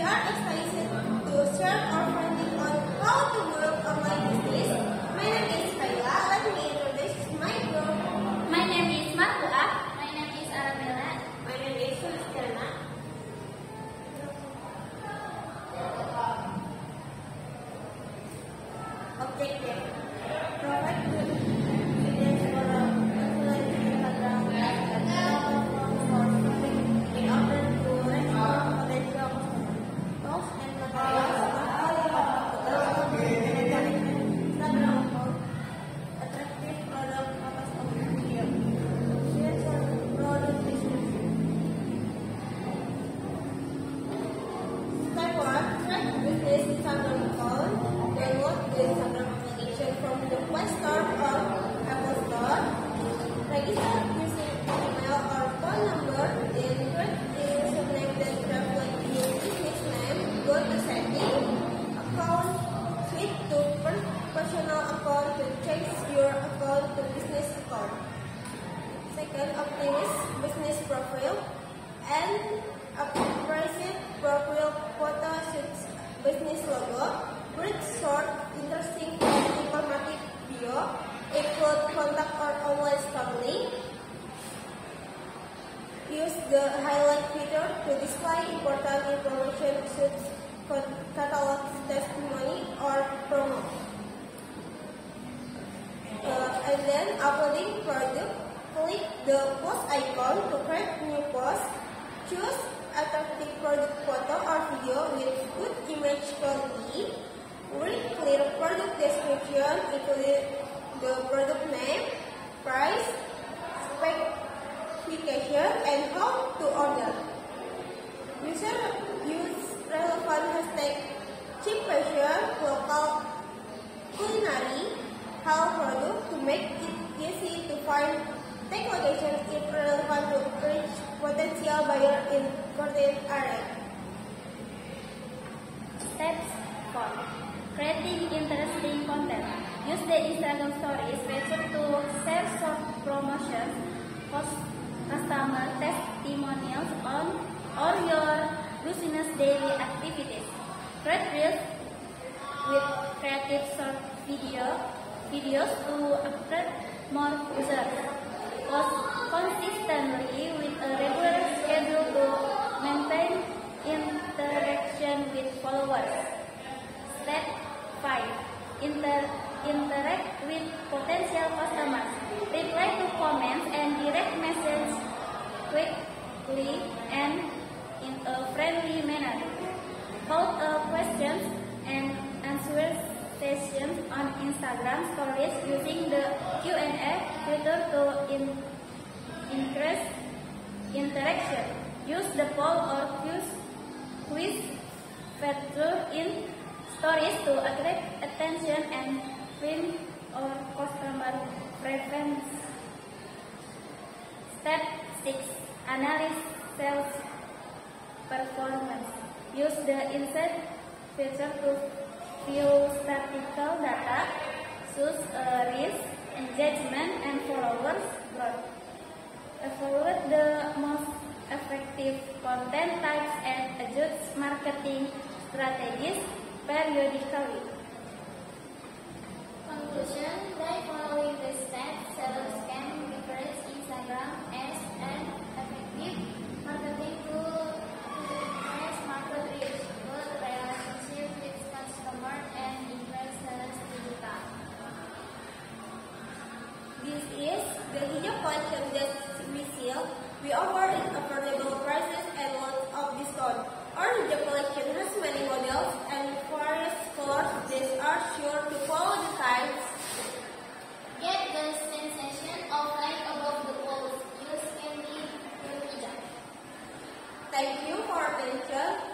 are excited to share our findings on how to work online business. My name is Kayla. Let me introduce my group. My name is Marwa. My name is Arabella. My name is Sulistiana. Objective: provide good evidence for online Instagram in order to reach potential customers. Tools and materials Instagram account, attractive product photos of video, share product description. Step 1. Track business Instagram account. Download the Instagram application from the Play Store or Apple Store. Register using email or phone number. Then create the username that reflects your business name. Go to setting, account, switch to personal account to change your account to business account. Second, optimize business profile and appropriate profile photo suits business logo. Create short, interesting, and informative video. Include contact or online store link. Use the highlight feature to display important information such as catalog, testimony, or promo. And then uploading product. Click the post icon to create new post. Choose attractive product photo or video with good image quality. Read clear product description, including the product name, price, specification, and how to order. Use relevant hashtag cheap fashion, local culinary, health product to make it easy to find. Take location if relevant to reach potential buyer in certain area. Step 4. Creating interesting content. Use the Instagram stories feature to share short promotions, post customer testimonials on or your business daily activities. Create reels with creative short videos to attract more users. Post consistently with a regular schedule to maintain interaction with followers. Step 5. Interact with potential customers. Reply to comments and direct messages quickly and in a friendly manner. Hold questions and answers sessions on Instagram stories using the Q&A feature to increase interaction. Use the poll or quiz feature in stories to attract attention and win or customer preference. Step 6. Analyze sales performance. Use the insight feature to view statistical data, choose reach, engagement, and followers growth. Evaluate the most effective content types and adjust marketing strategies periodically. Conclusion: by following the steps, sellers can leverage Instagram as an effective marketing tool to increase market reach, build relationships with customers, and increase sales digital. This is the hijab collection that we sell. We offer at affordable prices and lots of discount. Our hijab collection has many models and various colors that are sure to follow the times. Get the sensation of light above the walls. Use candy hijab. Thank you for attention.